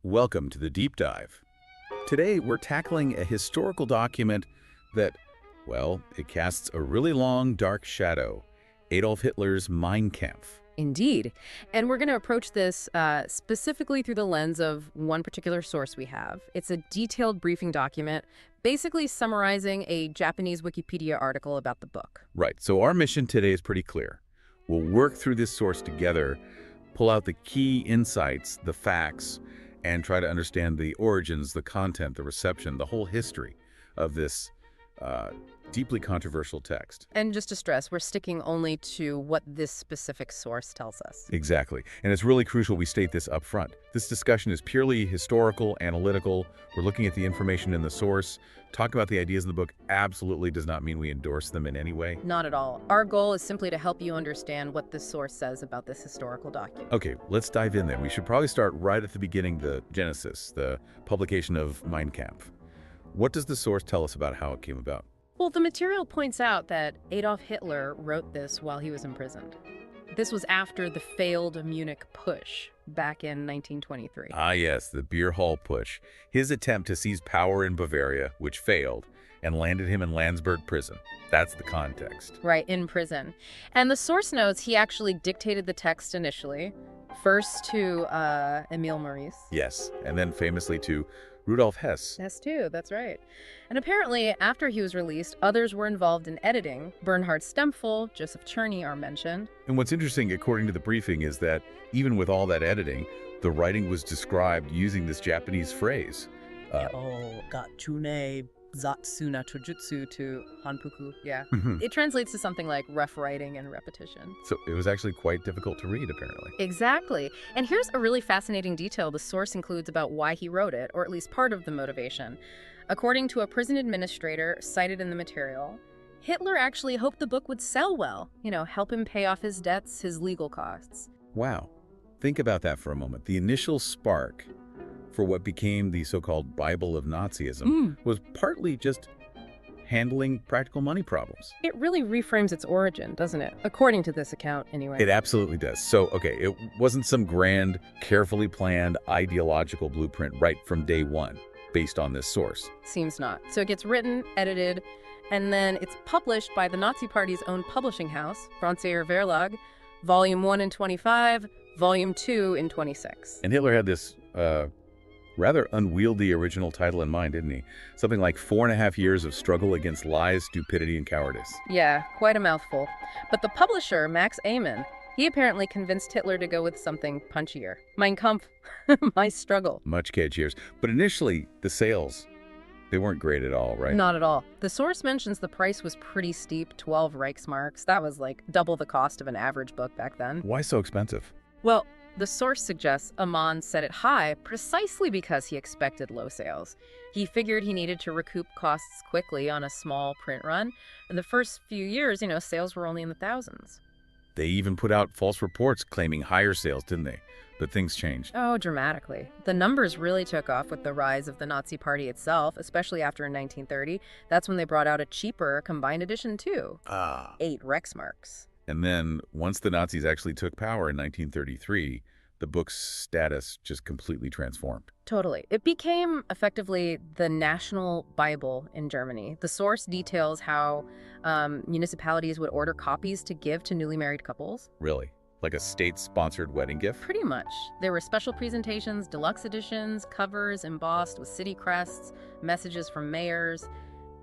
Welcome to the Deep Dive. Today, we're tackling a historical document that, well, it casts a really long, dark shadow. Adolf Hitler's Mein Kampf. Indeed. And we're going to approach this specifically through the lens of one particular source we have. It's a detailed briefing document, basically summarizing a Japanese Wikipedia article about the book. Right, so our mission today is pretty clear. We'll work through this source together, pull out the key insights, the facts, and try to understand the origins, the content, the reception, the whole history of this deeply controversial text. And just to stress, we're sticking only to what this specific source tells us. Exactly. And it's really crucial we state this up front. This discussion is purely historical, analytical. We're looking at the information in the source. Talk about the ideas in the book absolutely does not mean we endorse them in any way. Not at all. Our goal is simply to help you understand what this source says about this historical document. Okay, let's dive in then. We should probably start right at the beginning, the genesis, the publication of Mein Kampf. What does the source tell us about how it came about? Well, the material points out that Adolf Hitler wrote this while he was imprisoned. This was after the failed Munich Putsch back in 1923. Ah, yes, the beer hall putsch. His attempt to seize power in Bavaria, which failed, and landed him in Landsberg Prison. That's the context. Right, in prison. And the source notes he actually dictated the text initially, first to Emil Maurice. Yes, and then famously to Rudolf Hess. Hess too, that's right. And apparently, after he was released, others were involved in editing. Bernhard Stempfel, Joseph Czerny are mentioned. And what's interesting, according to the briefing, is that even with all that editing, the writing was described using this Japanese phrase. Gatsune Zatsuna Tojutsu to Hanpuku. Yeah. Mhm. It translates to something like rough writing and repetition. So it was actually quite difficult to read, apparently. Exactly. And here's a really fascinating detail the source includes about why he wrote it, or at least part of the motivation. According to a prison administrator cited in the material, Hitler actually hoped the book would sell well, help him pay off his debts, his legal costs. Wow. Think about that for a moment. The initial spark for what became the so-called Bible of Nazism was partly just handling practical money problems. It really reframes its origin, doesn't it? According to this account, anyway. It absolutely does. So, okay, it wasn't some grand, carefully planned, ideological blueprint right from day one, based on this source. Seems not. So it gets written, edited, and then it's published by the Nazi Party's own publishing house, Franz Eher Verlag, Volume 1 in 25, Volume 2 in 26. And Hitler had this rather unwieldy original title in mind, didn't he? Something like 4.5 years of struggle against lies, stupidity, and cowardice. Yeah, quite a mouthful. But the publisher, Max Amann, he apparently convinced Hitler to go with something punchier. Mein Kampf, my struggle. Much catchier. But initially, the sales, they weren't great at all, right? Not at all. The source mentions the price was pretty steep, 12 Reichsmarks. That was like double the cost of an average book back then. Why so expensive? Well, the source suggests Amann set it high precisely because he expected low sales. He figured he needed to recoup costs quickly on a small print run. In the first few years, sales were only in the thousands. They even put out false reports claiming higher sales, didn't they? But things changed. Oh, dramatically. The numbers really took off with the rise of the Nazi Party itself, especially after in 1930. That's when they brought out a cheaper combined edition too. 8 Reichsmarks. And then, once the Nazis actually took power in 1933, the book's status just completely transformed. Totally. It became effectively the national Bible in Germany. The source details how municipalities would order copies to give to newly married couples. Really? Like a state-sponsored wedding gift? Pretty much. There were special presentations, deluxe editions, covers embossed with city crests, messages from mayors.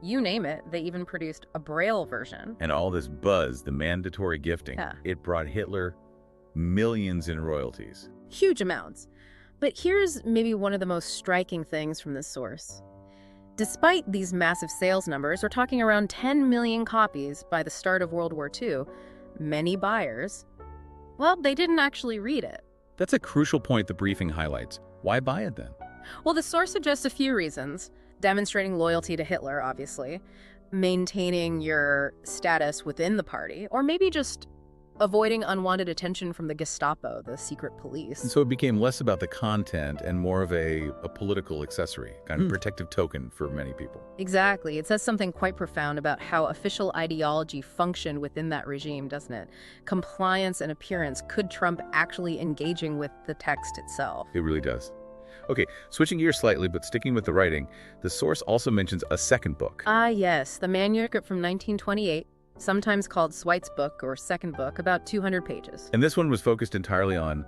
You name it, they even produced a Braille version. And all this buzz, the mandatory gifting, It brought Hitler millions in royalties. Huge amounts. But here's maybe one of the most striking things from this source. Despite these massive sales numbers, we're talking around 10 million copies by the start of World War II, many buyers, well, they didn't actually read it. That's a crucial point the briefing highlights. Why buy it then? Well, the source suggests a few reasons. Demonstrating loyalty to Hitler, obviously, maintaining your status within the party, or maybe just avoiding unwanted attention from the Gestapo, the secret police. And so it became less about the content and more of a political accessory, kind of protective token for many people. Exactly. It says something quite profound about how official ideology functioned within that regime, doesn't it? Compliance and appearance could trump actually engaging with the text itself. It really does. Okay, switching gears slightly, but sticking with the writing, the source also mentions a second book. Ah, yes, the manuscript from 1928, sometimes called Swight's book or second book, about 200 pages. And this one was focused entirely on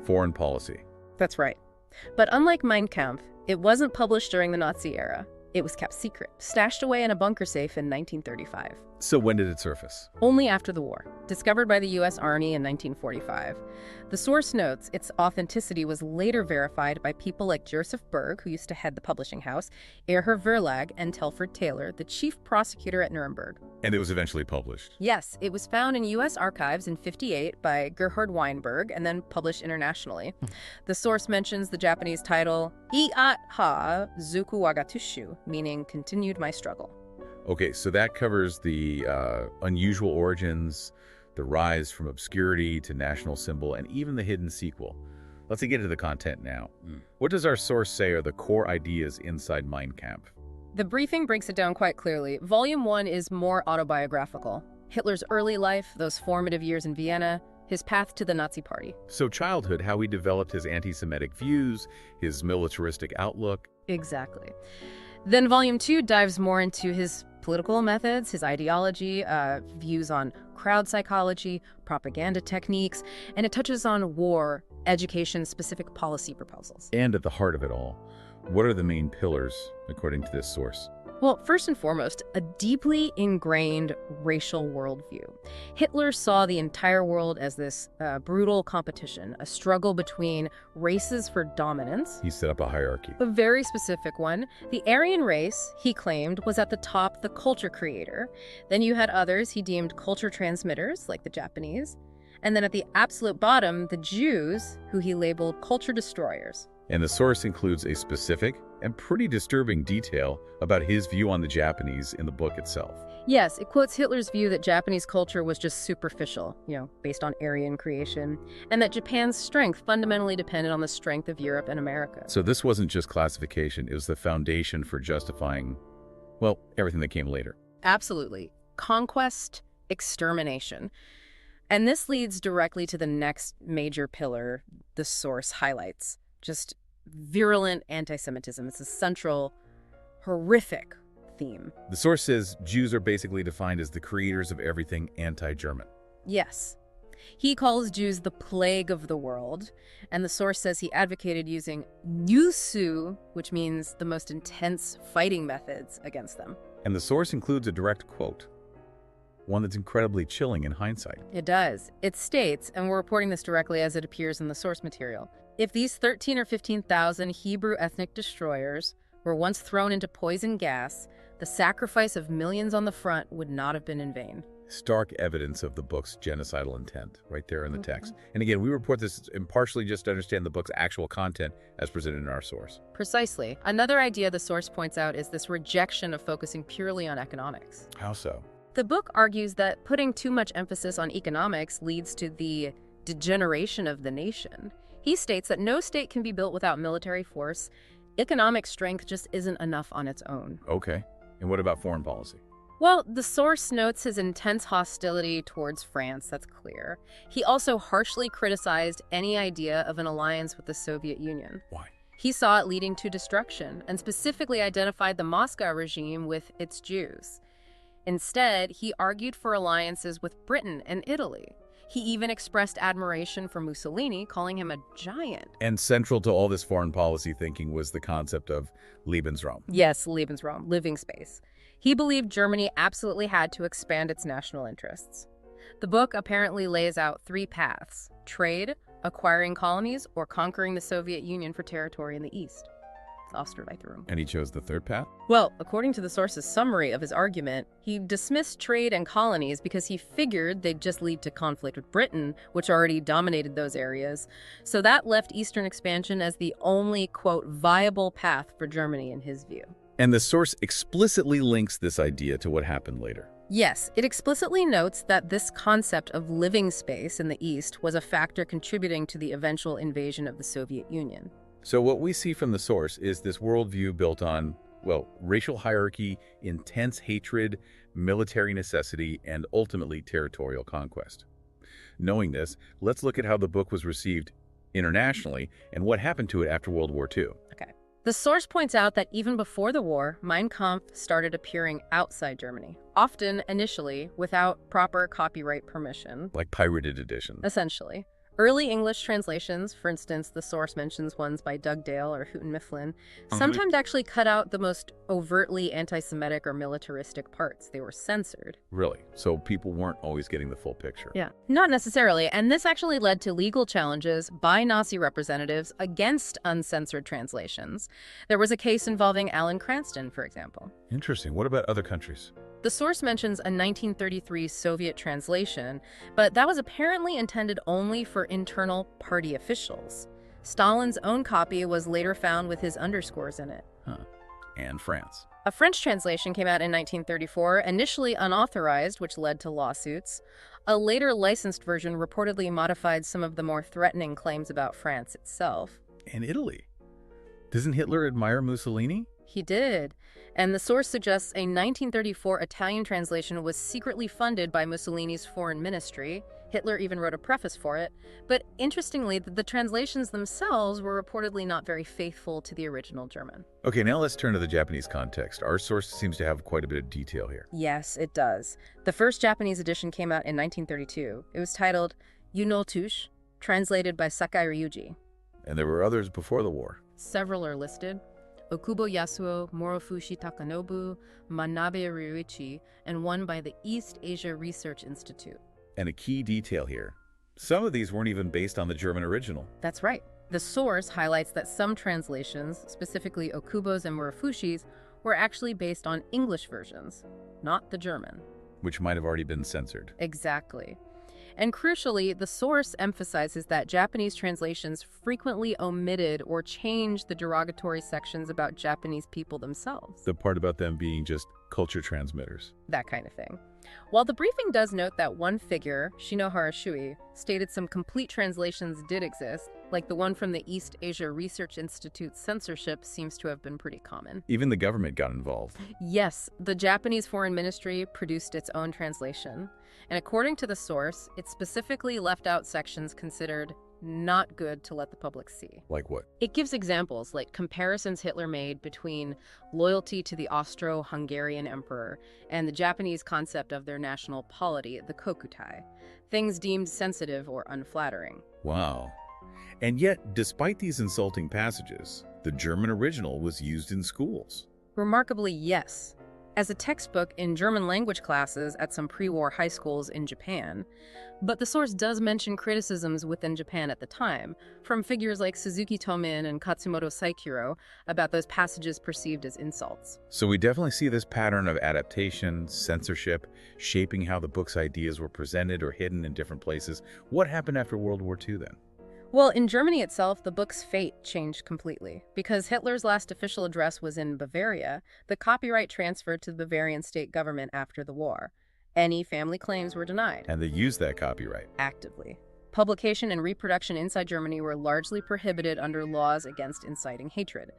foreign policy. That's right. But unlike Mein Kampf, it wasn't published during the Nazi era. It was kept secret, stashed away in a bunker safe in 1935. So when did it surface? Only after the war, discovered by the U.S. Army in 1945. The source notes its authenticity was later verified by people like Joseph Berg, who used to head the publishing house, Eher Verlag, and Telford Taylor, the chief prosecutor at Nuremberg. And it was eventually published. Yes, it was found in U.S. archives in '58 by Gerhard Weinberg and then published internationally. The source mentions the Japanese title, Iat ha Zuku Wagatushu, meaning continued my struggle. Okay, so that covers the unusual origins, the rise from obscurity to national symbol, and even the hidden sequel. Let's get into the content now. What does our source say are the core ideas inside Mein Kampf? The briefing breaks it down quite clearly. Volume 1 is more autobiographical. Hitler's early life, those formative years in Vienna, his path to the Nazi Party. So childhood, how he developed his anti-Semitic views, his militaristic outlook. Exactly. Then Volume 2 dives more into his political methods, his ideology, views on crowd psychology, propaganda techniques, and it touches on war, education, specific policy proposals. And at the heart of it all, what are the main pillars, according to this source? Well, first and foremost, a deeply ingrained racial worldview. Hitler saw the entire world as this brutal competition, a struggle between races for dominance. He set up a hierarchy. A very specific one. The Aryan race, he claimed, was at the top the culture creator. Then you had others he deemed culture transmitters, like the Japanese. And then at the absolute bottom, the Jews, who he labeled culture destroyers. And the source includes a specific and pretty disturbing detail about his view on the Japanese in the book itself. Yes, it quotes Hitler's view that Japanese culture was just superficial, based on Aryan creation, and that Japan's strength fundamentally depended on the strength of Europe and America. So this wasn't just classification, it was the foundation for justifying, well, everything that came later. Absolutely. Conquest, extermination. And this leads directly to the next major pillar the source highlights. Just virulent anti-Semitism. It's a central, horrific theme. The source says Jews are basically defined as the creators of everything anti-German. Yes. He calls Jews the plague of the world, and the source says he advocated using Yusu, which means the most intense fighting methods against them. And the source includes a direct quote, one that's incredibly chilling in hindsight. It does. It states, and we're reporting this directly as it appears in the source material, if these 13 or 15,000 Hebrew ethnic destroyers were once thrown into poison gas, the sacrifice of millions on the front would not have been in vain. Stark evidence of the book's genocidal intent right there in the text. And again, we report this impartially just to understand the book's actual content as presented in our source. Precisely. Another idea the source points out is this rejection of focusing purely on economics. How so? The book argues that putting too much emphasis on economics leads to the degeneration of the nation. He states that no state can be built without military force. Economic strength just isn't enough on its own. Okay. And what about foreign policy? Well, the source notes his intense hostility towards France, that's clear. He also harshly criticized any idea of an alliance with the Soviet Union. Why? He saw it leading to destruction, and specifically identified the Moscow regime with its Jews. Instead, he argued for alliances with Britain and Italy. He even expressed admiration for Mussolini, calling him a giant. And central to all this foreign policy thinking was the concept of Lebensraum. Yes, Lebensraum, living space. He believed Germany absolutely had to expand its national interests. The book apparently lays out 3 paths: trade, acquiring colonies, or conquering the Soviet Union for territory in the East. Osterweiterung. And he chose the third path? Well, according to the source's summary of his argument, he dismissed trade and colonies because he figured they'd just lead to conflict with Britain, which already dominated those areas. So that left Eastern expansion as the only, quote, viable path for Germany in his view. And the source explicitly links this idea to what happened later. Yes, it explicitly notes that this concept of living space in the East was a factor contributing to the eventual invasion of the Soviet Union. So what we see from the source is this worldview built on, well, racial hierarchy, intense hatred, military necessity, and ultimately territorial conquest. Knowing this, let's look at how the book was received internationally and what happened to it after World War II. Okay. The source points out that even before the war, Mein Kampf started appearing outside Germany, often initially without proper copyright permission. Like pirated editions. Essentially. Early English translations, for instance, the source mentions ones by Dugdale or Houghton Mifflin, sometimes actually cut out the most overtly anti-Semitic or militaristic parts. They were censored. Really? So people weren't always getting the full picture? Yeah. Not necessarily, and this actually led to legal challenges by Nazi representatives against uncensored translations. There was a case involving Alan Cranston, for example. Interesting. What about other countries? The source mentions a 1933 Soviet translation, but that was apparently intended only for internal party officials. Stalin's own copy was later found with his underscores in it. Huh. And France. A French translation came out in 1934, initially unauthorized, which led to lawsuits. A later licensed version reportedly modified some of the more threatening claims about France itself. And Italy. Doesn't Hitler admire Mussolini? He did. And the source suggests a 1934 Italian translation was secretly funded by Mussolini's foreign ministry. Hitler even wrote a preface for it. But interestingly, the translations themselves were reportedly not very faithful to the original German. Okay, now let's turn to the Japanese context. Our source seems to have quite a bit of detail here. Yes, it does. The first Japanese edition came out in 1932. It was titled Yuno Tush, translated by Sakai Ryuji. And there were others before the war. Several are listed. Okubo Yasuo, Morofushi Takanobu, Manabe Ryuichi, and one by the East Asia Research Institute. And a key detail here. Some of these weren't even based on the German original. That's right. The source highlights that some translations, specifically Okubo's and Morofushi's, were actually based on English versions, not the German. Which might have already been censored. Exactly. And crucially, the source emphasizes that Japanese translations frequently omitted or changed the derogatory sections about Japanese people themselves. The part about them being just culture transmitters. That kind of thing. While the briefing does note that one figure, Shinohara Shui, stated some complete translations did exist, like the one from the East Asia Research Institute's censorship seems to have been pretty common. Even the government got involved. Yes, the Japanese Foreign Ministry produced its own translation. And according to the source, it specifically left out sections considered not good to let the public see. Like what? It gives examples like comparisons Hitler made between loyalty to the Austro-Hungarian emperor and the Japanese concept of their national polity, the kokutai, things deemed sensitive or unflattering. Wow. And yet, despite these insulting passages, the German original was used in schools. Remarkably, yes. As a textbook in German language classes at some pre-war high schools in Japan. But the source does mention criticisms within Japan at the time, from figures like Suzuki Tomin and Katsumoto Saikiro, about those passages perceived as insults. So we definitely see this pattern of adaptation, censorship, shaping how the book's ideas were presented or hidden in different places. What happened after World War II then? Well, in Germany itself, the book's fate changed completely. Because Hitler's last official address was in Bavaria, the copyright transferred to the Bavarian state government after the war. Any family claims were denied. And they used that copyright. Actively. Publication and reproduction inside Germany were largely prohibited under laws against inciting hatred.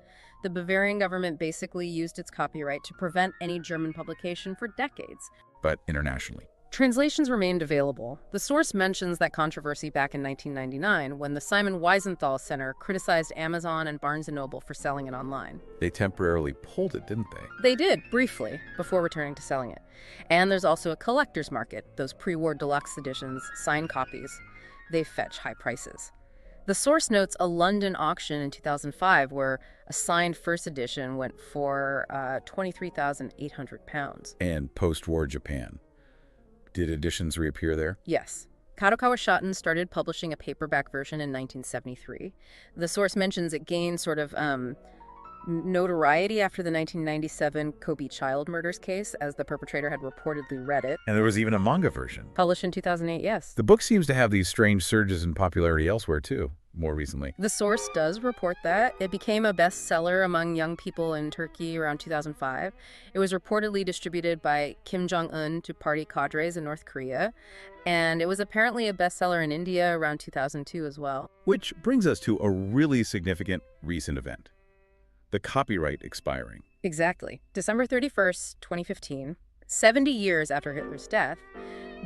The Bavarian government basically used its copyright to prevent any German publication for decades. But internationally. Translations remained available. The source mentions that controversy back in 1999 when the Simon Wiesenthal Center criticized Amazon and Barnes & Noble for selling it online. They temporarily pulled it, didn't they? They did, briefly, before returning to selling it. And there's also a collector's market, those pre-war deluxe editions, signed copies. They fetch high prices. The source notes a London auction in 2005 where a signed first edition went for £23,800. And post-war Japan. Did editions reappear there? Yes. Kadokawa Shoten started publishing a paperback version in 1973. The source mentions it gained sort of notoriety after the 1997 Kobe child murders case, as the perpetrator had reportedly read it. And there was even a manga version. Published in 2008, yes. The book seems to have these strange surges in popularity elsewhere, too, more recently. The source does report that. It became a bestseller among young people in Turkey around 2005. It was reportedly distributed by Kim Jong-un to party cadres in North Korea. And it was apparently a bestseller in India around 2002 as well. Which brings us to a really significant recent event. The copyright expiring. Exactly. December 31st, 2015, 70 years after Hitler's death,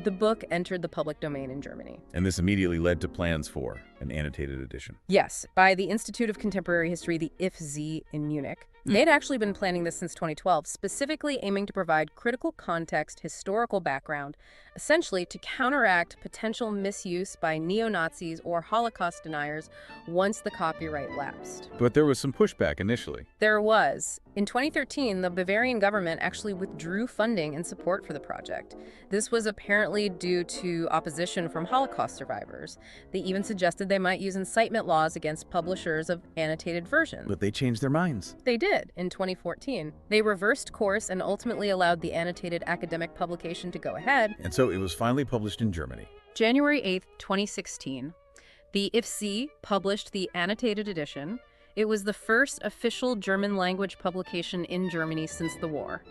the book entered the public domain in Germany. And this immediately led to plans for An annotated edition. Yes, by the Institute of Contemporary History, the IFZ in Munich. They'd actually been planning this since 2012, specifically aiming to provide critical context, historical background, essentially to counteract potential misuse by neo-Nazis or Holocaust deniers once the copyright lapsed. But there was some pushback initially. There was. In 2013, the Bavarian government actually withdrew funding and support for the project. This was apparently due to opposition from Holocaust survivors. They even suggested they might use incitement laws against publishers of annotated versions. But they changed their minds. They did in 2014. They reversed course and ultimately allowed the annotated academic publication to go ahead. And so it was finally published in Germany. January 8th, 2016, the IFZ published the annotated edition. It was the first official German-language publication in Germany since the war.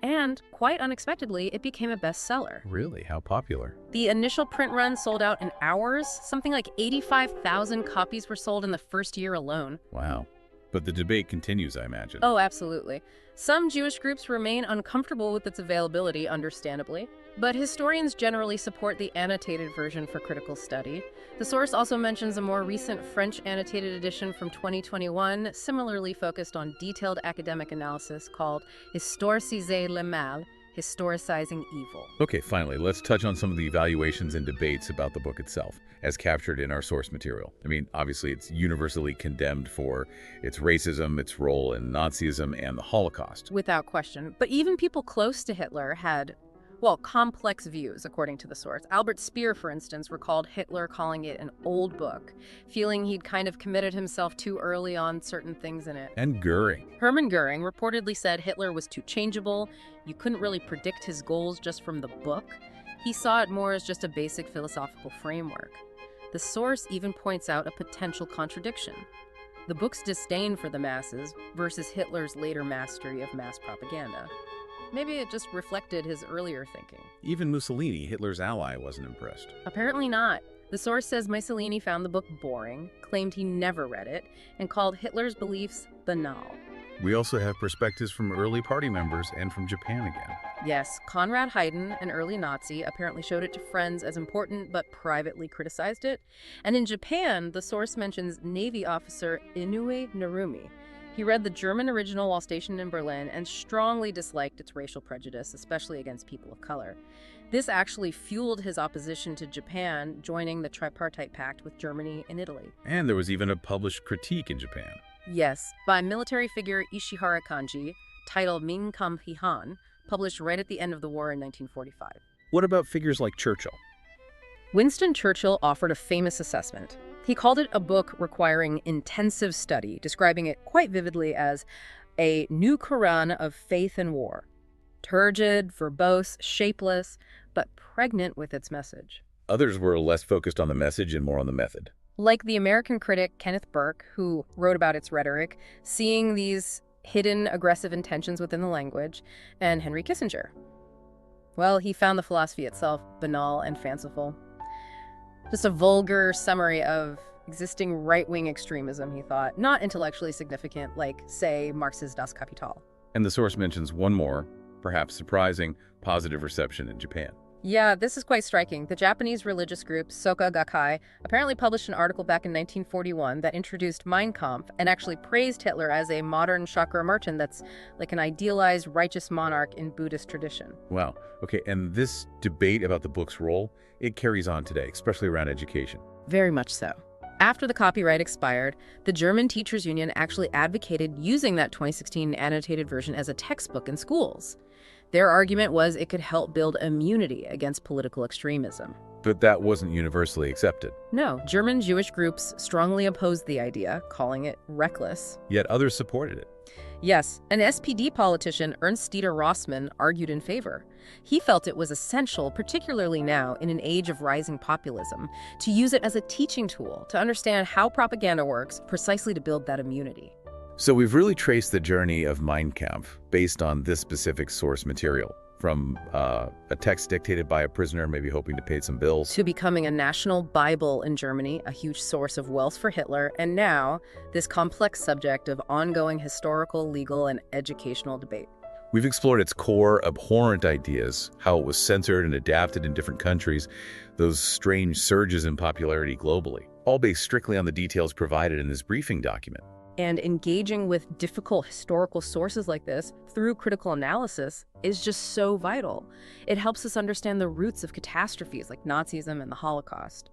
And, quite unexpectedly, it became a bestseller. Really? How popular? The initial print run sold out in hours. Something like 85,000 copies were sold in the first year alone. Wow. But the debate continues, I imagine. Oh, absolutely. Some Jewish groups remain uncomfortable with its availability, understandably. But historians generally support the annotated version for critical study. The source also mentions a more recent French annotated edition from 2021, similarly focused on detailed academic analysis called Historiciser le mal, historicizing evil. Okay, finally, let's touch on some of the evaluations and debates about the book itself, as captured in our source material. I mean, obviously, it's universally condemned for its racism, its role in Nazism, and the Holocaust. Without question. But even people close to Hitler had, well, complex views, according to the source. Albert Speer, for instance, recalled Hitler calling it an old book, feeling he'd kind of committed himself too early on certain things in it. And Goering. Hermann Goering reportedly said Hitler was too changeable. You couldn't really predict his goals just from the book. He saw it more as just a basic philosophical framework. The source even points out a potential contradiction. The book's disdain for the masses versus Hitler's later mastery of mass propaganda. Maybe it just reflected his earlier thinking. Even Mussolini, Hitler's ally, wasn't impressed. Apparently not. The source says Mussolini found the book boring, claimed he never read it, and called Hitler's beliefs banal. We also have perspectives from early party members and from Japan again. Yes, Konrad Haydn, an early Nazi, apparently showed it to friends as important but privately criticized it. And in Japan, the source mentions Navy officer Inoue Narumi. He read the German original while stationed in Berlin and strongly disliked its racial prejudice, especially against people of color. This actually fueled his opposition to Japan joining the Tripartite Pact with Germany and Italy. And there was even a published critique in Japan. Yes, by military figure Ishihara Kanji, titled Mein Kampf Hihan, published right at the end of the war in 1945. What about figures like Churchill? Winston Churchill offered a famous assessment. He called it a book requiring intensive study, describing it quite vividly as a new Quran of faith and war. Turgid, verbose, shapeless, but pregnant with its message. Others were less focused on the message and more on the method. Like the American critic Kenneth Burke, who wrote about its rhetoric, seeing these hidden aggressive intentions within the language, and Henry Kissinger. Well, he found the philosophy itself banal and fanciful. Just a vulgar summary of existing right-wing extremism, he thought, not intellectually significant like, say, Marx's Das Kapital. And the source mentions one more, perhaps surprising, positive reception in Japan. Yeah, this is quite striking. The Japanese religious group Soka Gakkai apparently published an article back in 1941 that introduced Mein Kampf and actually praised Hitler as a modern Chakramartin that's like an idealized righteous monarch in Buddhist tradition. Wow. Okay, and this debate about the book's role, it carries on today, especially around education. Very much so. After the copyright expired, the German Teachers Union actually advocated using that 2016 annotated version as a textbook in schools. Their argument was it could help build immunity against political extremism. But that wasn't universally accepted. No, German Jewish groups strongly opposed the idea, calling it reckless. Yet others supported it. Yes, an SPD politician, Ernst Dieter Rossmann, argued in favor. He felt it was essential, particularly now in an age of rising populism, to use it as a teaching tool to understand how propaganda works, precisely to build that immunity. So we've really traced the journey of Mein Kampf based on this specific source material, from a text dictated by a prisoner, maybe hoping to pay some bills, to becoming a national Bible in Germany, a huge source of wealth for Hitler, and now this complex subject of ongoing historical, legal, and educational debate. We've explored its core, abhorrent ideas, how it was censored and adapted in different countries, those strange surges in popularity globally. all based strictly on the details provided in this briefing document. And engaging with difficult historical sources like this through critical analysis is just so vital. It helps us understand the roots of catastrophes like Nazism and the Holocaust.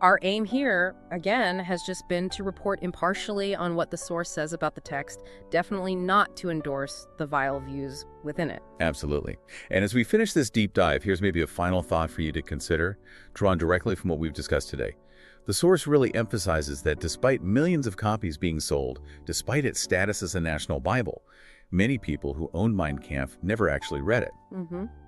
Our aim here, again, has just been to report impartially on what the source says about the text, definitely not to endorse the vile views within it. Absolutely. And as we finish this deep dive, here's maybe a final thought for you to consider, drawn directly from what we've discussed today. The source really emphasizes that despite millions of copies being sold, despite its status as a national Bible, many people who owned Mein Kampf never actually read it.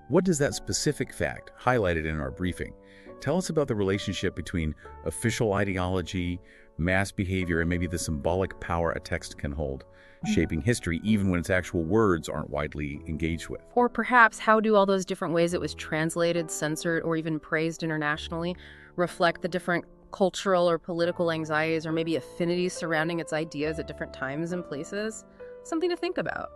What does that specific fact, highlighted in our briefing, tell us about the relationship between official ideology, mass behavior, and maybe the symbolic power a text can hold, shaping history even when its actual words aren't widely engaged with? Or perhaps how do all those different ways it was translated, censored, or even praised internationally reflect the different cultural or political anxieties or maybe affinities surrounding its ideas at different times and places? Something to think about.